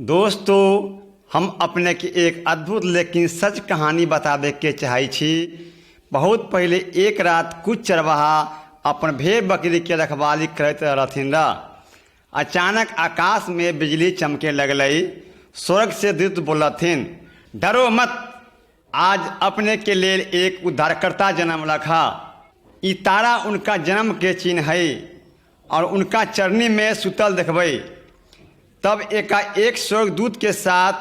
दोस्तों, हम अपने के एक अद्भुत लेकिन सच कहानी बताबे के चाहै छी। बहुत पहले एक रात कुछ चरवाहा अपन भेड़ बकरी के रखवाली करते रहथिन रह। अचानक आकाश में बिजली चमके लगलई। स्वर्ग से दूत बोलथिन, डरो मत, आज अपने के लेल एक उद्धारकर्ता जन्म लखा। ई तारा उनका जन्म के चिन्ह है और उनका चरनी में सुतल देखबै। तब एकाएक स्वर्गदूत के साथ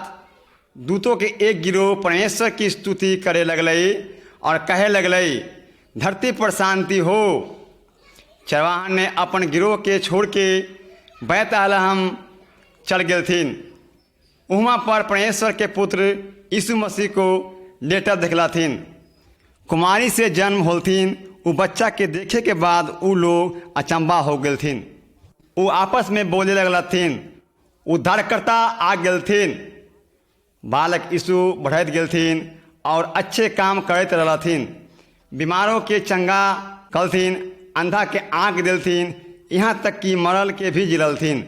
दूतों के एक गिरोह परमेश्वर की स्तुति करे लगलई और कहे लगलई, धरती पर शांति हो। चरवाहा ने अपन गिरोह के छोड़ के बैतलहम चल गेलथिन। वहाँ पर परमेश्वर के पुत्र यीशु मसीह को लेटल देखलथिन। कुमारी से जन्म होलथिन। उ बच्चा के देखे के बाद उ लोग अचंबा हो गेलथिन। उ आपस में बोले लगलथिन, उद्धारकर्ता आ गेलथिन। बालक यीशु बढ़त गेलथिन और अच्छे काम करते रहलथिन। बीमारों के चंगा कलथिन, अंधा के आँख देलथिन, यहाँ तक कि मरल के भी जिललथिन।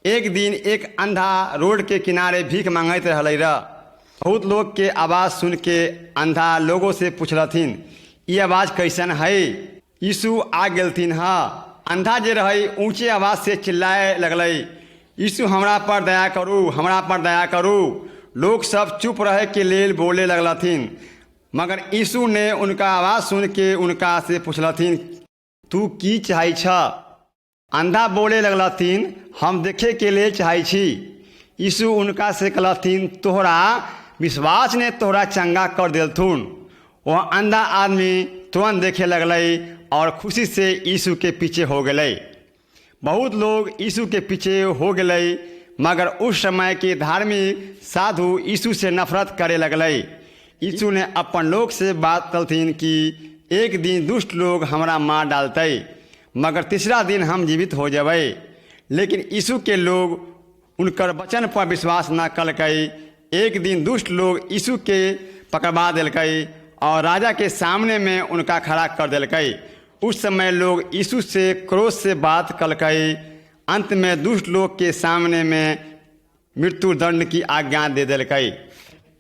एक दिन एक अंधा रोड के किनारे भीख मांगते रहलै रह। बहुत लोग के आवाज़ सुन के अंधा लोगों से पूछलथिन, ये आवाज़ कैसन है? यीशु आ गेलथिन ह। अंधा जे रही ऊँचे आवाज़ से चिल्लाए लगलै, यीशु हमरा पर दया करू, हमरा पर दया करू। लोग सब चुप रहे के लेल बोले लगलथिन, मगर यीशु ने उनका आवाज़ सुन के उनका से पूछलथिन, तू की चाहै छ? अंधा बोले लगलथिन, हम देखे के लिए चाहै छी। यीशु उनका से कहलथिन, तोहरा विश्वास ने तोहरा चंगा कर देलथुन। वह अंधा आदमी तुरंत देखे लगलै और खुशी से यीशु के पीछे हो गए। बहुत लोग यीशु के पीछे हो गए, मगर उस समय के धार्मिक साधु यीशु से नफरत करे लगले। यीशु ने अपन लोग से बात कलथिन कि एक दिन दुष्ट लोग हमरा मार डालते, मगर तीसरा दिन हम जीवित हो जाबै। लेकिन यीशु के लोग उनकर वचन पर विश्वास न कलकै। एक दिन दुष्ट लोग यीशु के पकड़वा दिलकै और राजा के सामने में उनका खड़ा कर दिलकै। उस समय लोग यीशु से क्रोध से बात कलकै। अंत में दुष्ट लोग के सामने में मृत्यु दंड की आज्ञा दे दिलकै।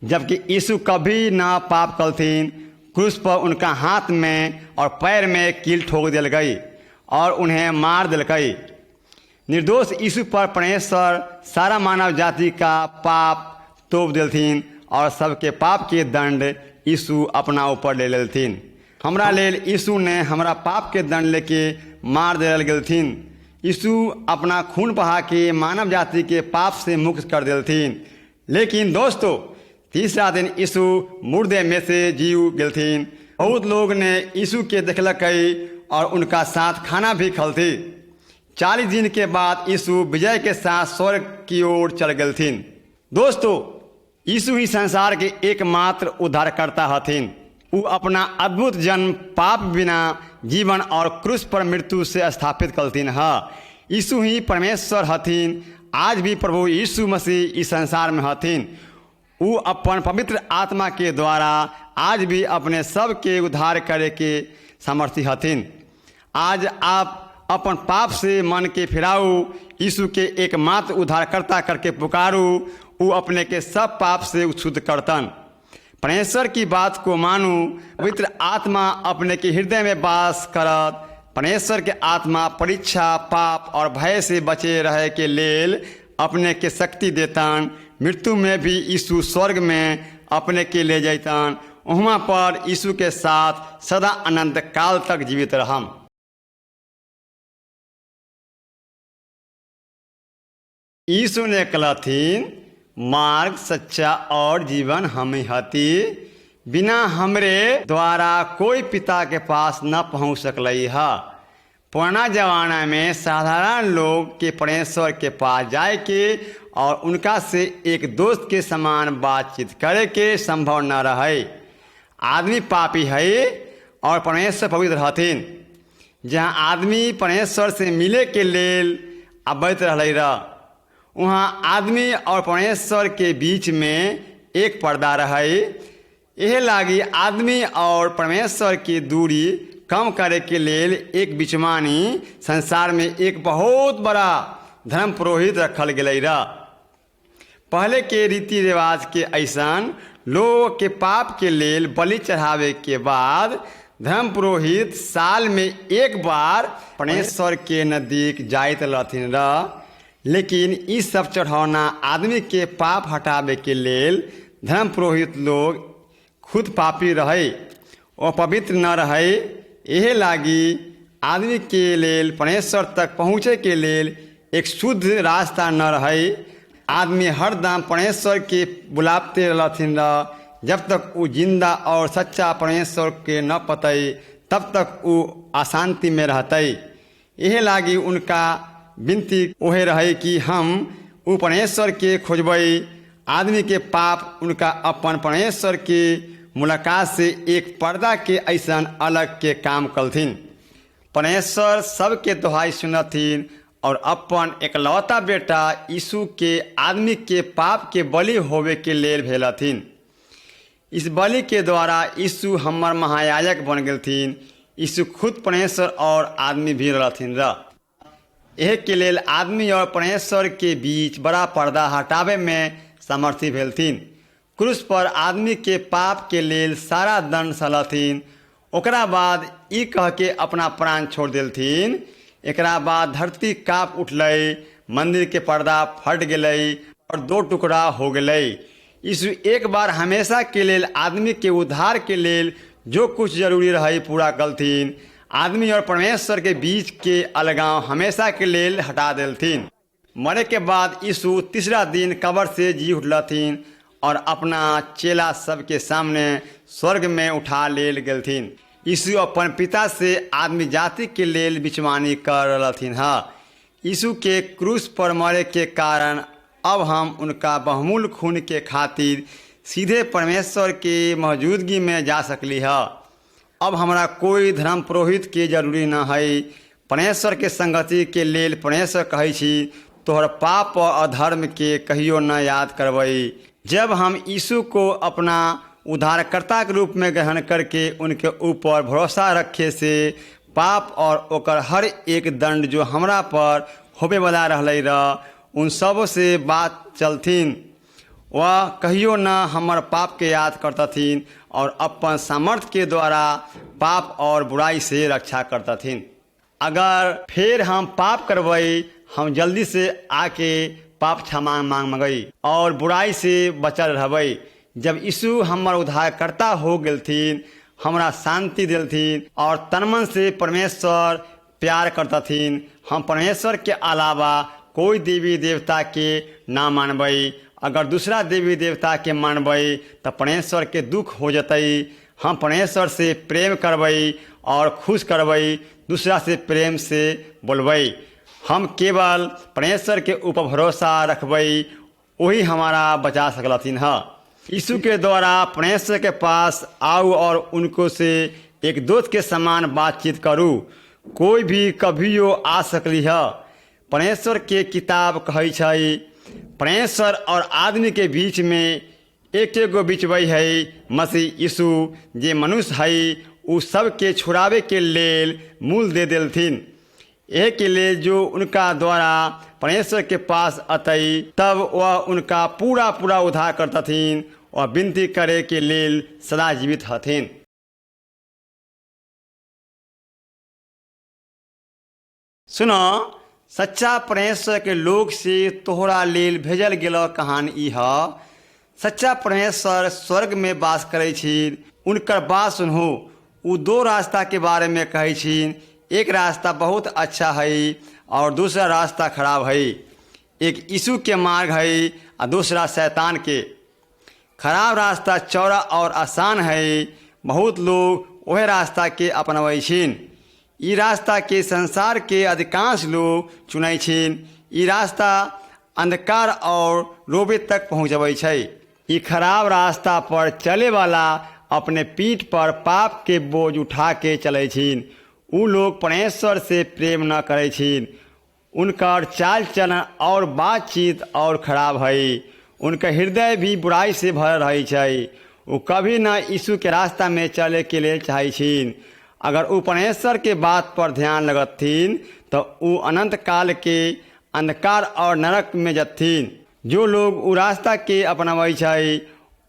जबकि यीशु कभी ना पाप कलथिन। क्रूस पर उनका हाथ में और पैर में कील ठोक दिल गई और उन्हें मार दिलकै। निर्दोष यीशु पर परमेश्वर सारा मानव जाति का पाप तोप दिलथिन और सबके पाप के दंड यीशु अपना ऊपर ले लेलथिन। हमरा लेल यीशु ने हमरा पाप के दंड लेके मार देल गेलथिन। यीशु अपना खून बहा के मानव जाति के पाप से मुक्त कर देलथिन। लेकिन दोस्तों, तीसरा दिन यीशु मुर्दे में से जीव गेलथिन। बहुत लोग ने यीशु के देखलकै और उनका साथ खाना भी खलथी। 40 दिन के बाद यीशु विजय के साथ स्वर्ग की ओर चल गेलथिन। दोस्तों, यीशु ही संसार के एकमात्र उद्धारकर्ता हथिन। वो अपना अद्भुत जन्म पाप बिना जीवन और क्रूस पर मृत्यु से स्थापित कलथिन है। यीशु ही परमेश्वर हथिन। आज भी प्रभु यीशु मसीह इस संसार में हथिन। वो अपन पवित्र आत्मा के द्वारा आज भी अपने सब के उद्धार करे के सामर्थ्य हथिन। आज आप अपन पाप से मन के फिराऊ, यीशु के एकमात्र उद्धारकर्ता करके पुकारू। वो अपने के सब पाप से शुद्ध करतन। परमेश्वर की बात को मानू। पवित्र आत्मा अपने के हृदय में वास करत। परमेश्वर के आत्मा परीक्षा, पाप और भय से बचे रहे के लेल अपने के शक्ति देतन। मृत्यु में भी यीशु स्वर्ग में अपने के ले जैतन। वहाँ पर यीशु के साथ सदा अनंत काल तक जीवित रहम। यीशु ने कहलथिन, मार्ग, सच्चा और जीवन हम हती। बिना हमरे द्वारा कोई पिता के पास न पहुंच सकलई है। पुराना जमाना में साधारण लोग के परमेश्वर के पास जाए के और उनका से एक दोस्त के समान बातचीत करे के संभव न रहे। आदमी पापी है और परमेश्वर पवित्र हथिन। जहाँ आदमी परमेश्वर से मिले के लेल अबैत रहलै रह, वहाँ आदमी और परमेश्वर के बीच में एक पर्दा रहे। यह लागी आदमी और परमेश्वर की दूरी कम करे के लेल एक बिचमानी संसार में एक बहुत बड़ा धर्म पुरोहित रखल गेलै रह। पहले के रीति रिवाज के ऐसन लोग के पाप के लेल बलि चढ़ावे के बाद धर्म पुरोहित साल में एक बार परमेश्वर के नजदीक जाइत रहथिन लेकिन ई सब चढ़ौना आदमी के पाप हटावे के लेल धर्म पुरोहित लोग खुद पापी रहे और पवित्र न रहे। यह लागी आदमी के लेल परमेश्वर तक पहुँचे के लेल एक शुद्ध रास्ता न रहे। आदमी हरदम परमेश्वर के बुलाते रहथिन जब तक वो जिंदा और सच्चा परमेश्वर के न पतई तब तक वो अशांति में रहते। यह लागी उनका विनती ओहे रहे कि हम वो परमेश्वर के खोजबई। आदमी के पाप उनका अपन परमेश्वर के मुलाकात से एक पर्दा के ऐसा अलग के काम कलथिन। परमेश्वर सबके दुहाई सुनथिन और अपन एकलौता बेटा यीशु के आदमी के पाप के बलि होवे के लेल भेलथिन। इस बलि के द्वारा यीशु हमर महायाजक बन गेलथिन। यीशु खुद परमेश्वर और आदमी भी रहथिन। यह के लेल आदमी और परमेश्वर के बीच बड़ा पर्दा हटावे में सामर्थ्य भेलथिन। क्रूस पर आदमी के पाप के लेल सारा दंड सहलथिन। ओकरा बाद ई कह के अपना प्राण छोड़ देलथिन। एकरा बाद धरती काँप उठलै, मंदिर के पर्दा फट गई और दो टुकड़ा हो गई। यीशु एक बार हमेशा के लेल आदमी के उद्धार के लेल जो कुछ जरूरी रहे पूरा कलथिन। आदमी और परमेश्वर के बीच के अलगाव हमेशा के लेल हटा देलथिन। मरे के बाद यीशु तीसरा दिन कब्र से जी उठलथिन और अपना चेला सबके सामने स्वर्ग में उठा लेल गेलथिन। यीशु अपन पिता से आदमी जाति के लेल बिचवानी कर रहलथिन। यीशु के क्रूस पर मरे के कारण अब हम उनका बहुमूल्य खून के खातिर सीधे परमेश्वर के मौजूदगी में जा सकली है। अब हमरा कोई धर्म पुरोहित के जरूरी न है। परमेश्वर के संगति के लेल परमेश्वर कहै छी तोहर पाप और अधर्म के कहियो न याद करबई। जब हम यीशु को अपना उद्धारकर्ता के रूप में ग्रहण करके उनके ऊपर भरोसा रखे से पाप और ओकर हर एक दंड जो हमरा पर होबे वाला रहलै उन सब से बात चलथिन। वह कहियो न हमर पाप के याद करतथिन और अपन सामर्थ्य के द्वारा पाप और बुराई से रक्षा करतथिन। अगर फिर हम पाप करबई हम जल्दी से आके पाप क्षमा मांगई और बुराई से बचल रहबई। जब यीशु हमर उद्धारकर्ता हो गेलथिन हमरा शांति देलथिन और तनमन से परमेश्वर प्यार करतथिन। हम परमेश्वर के अलावा कोई देवी देवता के ना मानबई। अगर दूसरा देवी देवता के मानबई तो परमेश्वर के दुख हो जतई। हम परमेश्वर से प्रेम करबई और खुश करबई, दूसरा से प्रेम से बोलबई। हम केवल परमेश्वर के ऊपर भरोसा रखबई, वही हमारा बचा सकलथिन। यीशु के द्वारा परमेश्वर के पास आओ और उनको से एक दोस्त के समान बातचीत करूँ। कोई भी कभियो आ सकली है। परमेश्वर के किताब कहै छै परमेश्वर और आदमी के बीच में एक एगो बिचवई है मसीह यीशु जे मनुष्य है उ सबके छुड़ावे के लेल मूल दे देलथिन। यह के लिए जो उनका द्वारा परमेश्वर के पास अतई तब वह उनका पूरा पूरा उद्धार करतथिन और विनती करे के लेल सदा जीवित हथिन। सुनो, सच्चा परमेश्वर के लोग से तोहरा लेल भेजल गेल कहानी ई है। सच्चा परमेश्वर स्वर्ग में वास करै छीन। उनकर बात सुनहो। उ दो रास्ता के बारे में कहै छीन। एक रास्ता बहुत अच्छा है और दूसरा रास्ता खराब है। एक यीशु के मार्ग है और दूसरा शैतान के। खराब रास्ता चौड़ा और आसान है। बहुत लोग वह रास्ता के अपनाबै छीन। ई रास्ता के संसार के अधिकांश लोग चुनै छीन। ई रास्ता अंधकार और रोबे तक पहुँचबै छै। ई खराब रास्ता पर चले वाला अपने पीठ पर पाप के बोझ उठा के चलै छीन। उ लोग परमेश्वर से प्रेम न करै छीन। उनकर चाल चलन और बातचीत और खराब है। उनका हृदय भी बुराई से भरल रहै छै। वो कभी न यीशु के रास्ता में चले के लिए चाहे छीन। अगर वो परमेश्वर के बात पर ध्यान लगथिन तो वो अनंत काल के अंधकार और नरक में जथिन। जो लोग उ रास्ता के अपनाबै छै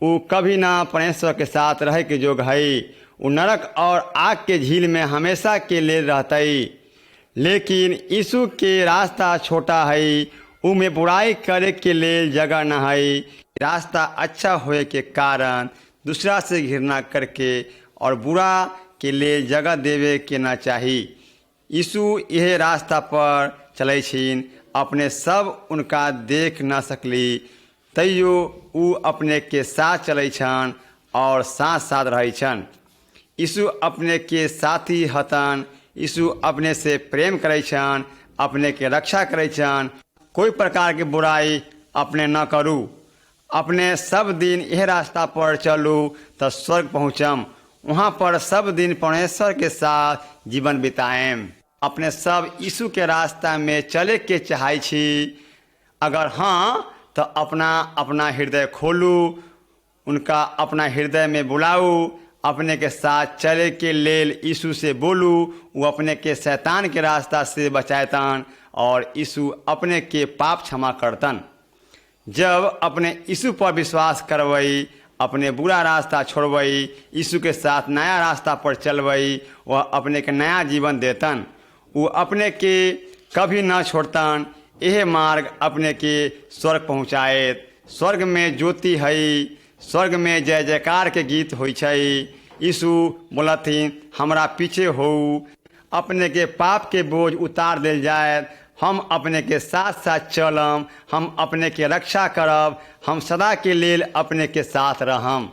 उ कभी ना परमेश्वर के साथ रहे के जोग है। उ नरक और आग के झील में हमेशा के लिए रहते। लेकिन यीशु के रास्ता छोटा है, उ में बुराई करे के लिए जगह न है। रास्ता अच्छा होए के कारण दूसरा से घृणा करके और बुरा के लिए जगह देवे के ना चाही। यीशु यह रास्ता पर चलै छिन, अपने सब उनका देख न सकली, तैयो उ अपने के साथ चलै छन और साथ साथ रहै छन। यीशु अपने के साथी हतन। यीशु अपने से प्रेम करै छन, अपने के रक्षा करै छन। कोई प्रकार के बुराई अपने न करू। अपने सब दिन यह रास्ता पर चलू तो स्वर्ग पहुँचम। वहाँ पर सब दिन परमेश्वर के साथ जीवन बिताएम। अपने सब यीशु के रास्ता में चले के चाहै छी? अगर हाँ तो अपना अपना हृदय खोलू, उनका अपना हृदय में बुलाऊ, अपने के साथ चले के लेल यीशु से बोलू। वो अपने के शैतान के रास्ता से बचाएतन और यीशु अपने के पाप क्षमा करतन। जब अपने यीशु पर विश्वास करवई, अपने बुरा रास्ता छोड़वई, यीशु के साथ नया रास्ता पर चलवई, वह अपने के नया जीवन देतन। वो अपने के कभी न छोड़तन। यह मार्ग अपने के स्वर्ग पहुँचाएत। स्वर्ग में ज्योति है, स्वर्ग में जय जयकार के गीत होइ छै। यीशु बोलथिन, हमरा पीछे हो, अपने के पाप के बोझ उतार देल जाए। हम अपने के साथ साथ चलम, हम अपने के रक्षा करब, हम सदा के लेल अपने के साथ रहम।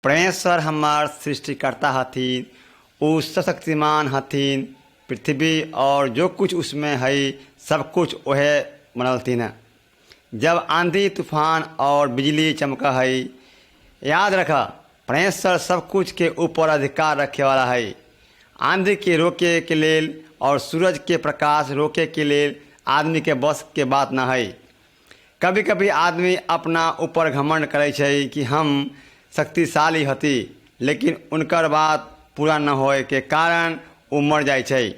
परमेश्वर हमार सृष्टिकर्ता हथिन। वो सशक्तिमान हथिन। पृथ्वी और जो कुछ उसमें है सब कुछ वह बनलथिन है। जब आंधी तूफान और बिजली चमका है, याद रखा परमेश्वर सब कुछ के ऊपर अधिकार रखे वाला है। आंधी के रोके के लेल और सूरज के प्रकाश रोके के लेल आदमी के बस के बात न है। कभी कभी आदमी अपना ऊपर घमंड करे छै कि हम शक्तिशाली हती, लेकिन उनकर बात पूरा न होए के कारण वो मर जाए छै।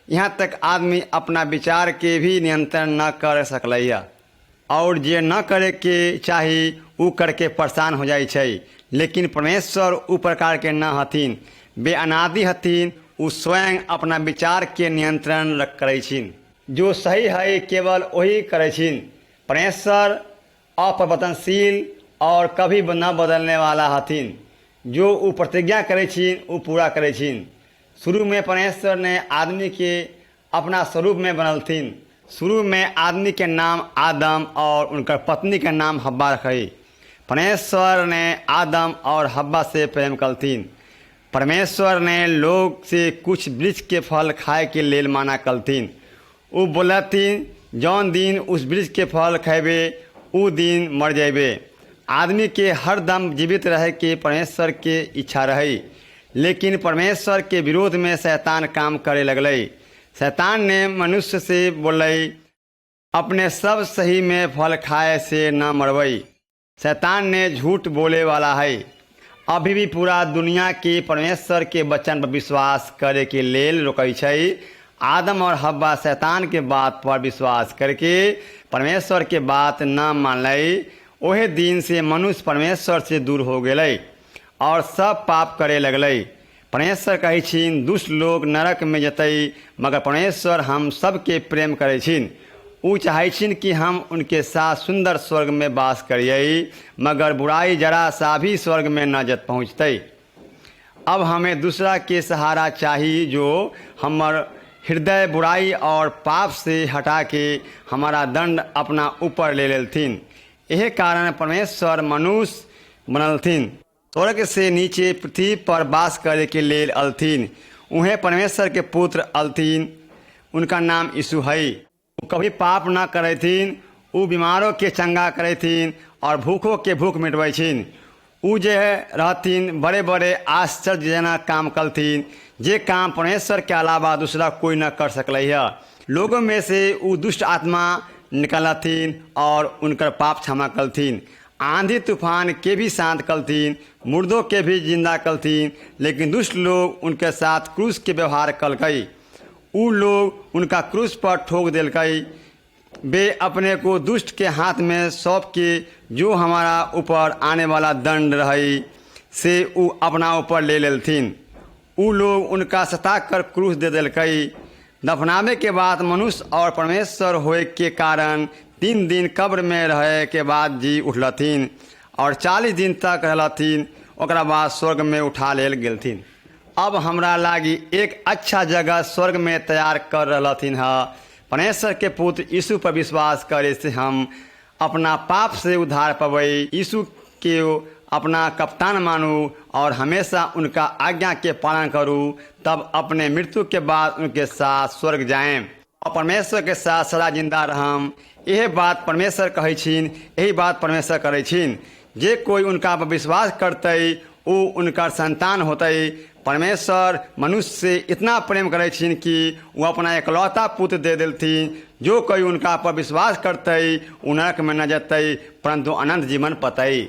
यहाँ तक आदमी अपना विचार के भी नियंत्रण न कर सकलैया और जे न करे के चाही उ करके परेशान हो जाए छै। लेकिन परमेश्वर उ प्रकार के न हथिन, वे अनादि हथिन। उ स्वयं अपना विचार के नियंत्रण करे छिन। जो सही है केवल वही करे छिन। परमेश्वर अपरिवर्तनशील और कभी न बदलने वाला हथिन। जो उ प्रतिज्ञा करे छिन उ पूरा करे छिन। शुरू में परमेश्वर ने आदमी के अपना स्वरूप में बनलथिन। शुरू में आदमी के नाम आदम और उनकर पत्नी के नाम हब्बा रखे। परमेश्वर ने आदम और हब्बा से प्रेम कलथिन। परमेश्वर ने लोग से कुछ वृक्ष के फल खाए के लेल माना कलथिन। उ बोलथिन, जौन दिन उस वृक्ष के फल खेबे उ दिन मर जेबे। आदमी के हर दम जीवित रहे के परमेश्वर के इच्छा रही, लेकिन परमेश्वर के विरोध में शैतान काम करे लगले। शैतान ने मनुष्य से बोले, अपने सब सही में फल खाए से न मरवई। शैतान ने झूठ बोले वाला है। अभी भी पूरा दुनिया के परमेश्वर के वचन पर विश्वास करे के लेल रोकै छै। आदम और हव्वा शैतान के बात पर विश्वास करके परमेश्वर के बात न मानले। ओहे दिन से मनुष्य परमेश्वर से दूर हो गए और सब पाप करे लगले। परमेश्वर कहै छिन, दुष्ट लोग नरक में जतई, मगर परमेश्वर हम सबके प्रेम करे छिन। उ चाहे छिन कि हम उनके साथ सुंदर स्वर्ग में वास करिए, मगर बुराई जरा सा भी स्वर्ग में न जत पहुँचते। अब हमें दूसरा के सहारा चाहिए जो हमर हृदय बुराई और पाप से हटा के हमारा दंड अपना ऊपर ले लेथिन। यह कारण परमेश्वर मनुष्य बनलथिन, स्वर्ग से नीचे पृथ्वी पर वास करे के लेल अलथिन। उन्हें परमेश्वर के पुत्र अलथिन। उनका नाम यीशु है। वो कभी पाप न करेथिन। उ बीमारों के चंगा करेथिन और भूखों के भूख मिटबै छिन। उ जे रहथिन बड़े बड़े आश्चर्यजनक काम कलथिन, जे काम परमेश्वर के अलावा दूसरा कोई न कर सकलै है। लोगों में से उ दुष्ट आत्मा निकलथिन और उनकर पाप क्षमा कलथिन। आंधी तूफान के भी शांत कलथिन, मुर्दों के भी जिंदा कलथिन। लेकिन दुष्ट लोग उनके साथ क्रूस के व्यवहार कलकई। उ लोग उनका क्रूस पर ठोक दिलकई। वे अपने को दुष्ट के हाथ में सौंप के जो हमारा ऊपर आने वाला दंड रही से उ अपना ऊपर ले लेलथिन। उ लोग उनका सता कर क्रूस दे दिलकई। दफनावे के बाद मनुष्य और परमेश्वर होए के कारण 3 दिन कब्र में रहे के बाद जी उठलथिन और 40 दिन तक रहलथिन। ओकरा बाद स्वर्ग में उठा लेल गेलथिन। अब हमरा लागी एक अच्छा जगह स्वर्ग में तैयार कर रहलथिन है। परमेश्वर के पुत्र यीशु पर विश्वास करे से हम अपना पाप से उद्धार पावे। यीशु के अपना कप्तान मानू और हमेशा उनका आज्ञा के पालन करूँ, तब अपने मृत्यु के बाद उनके साथ स्वर्ग जाएं और परमेश्वर के साथ सदा जिंदा रहम। यह बात परमेश्वर कहै छिन, यही बात परमेश्वर करै छिन। जे कोई उनका पर विश्वास करते वो उनका संतान होते। परमेश्वर मनुष्य से इतना प्रेम करे छिन कि वो अपना एकलौता पुत्र दे देलथिन। जो कोई उनका पर विश्वास करते उ नरक में न जते परंतु अनंत जीवन पतई।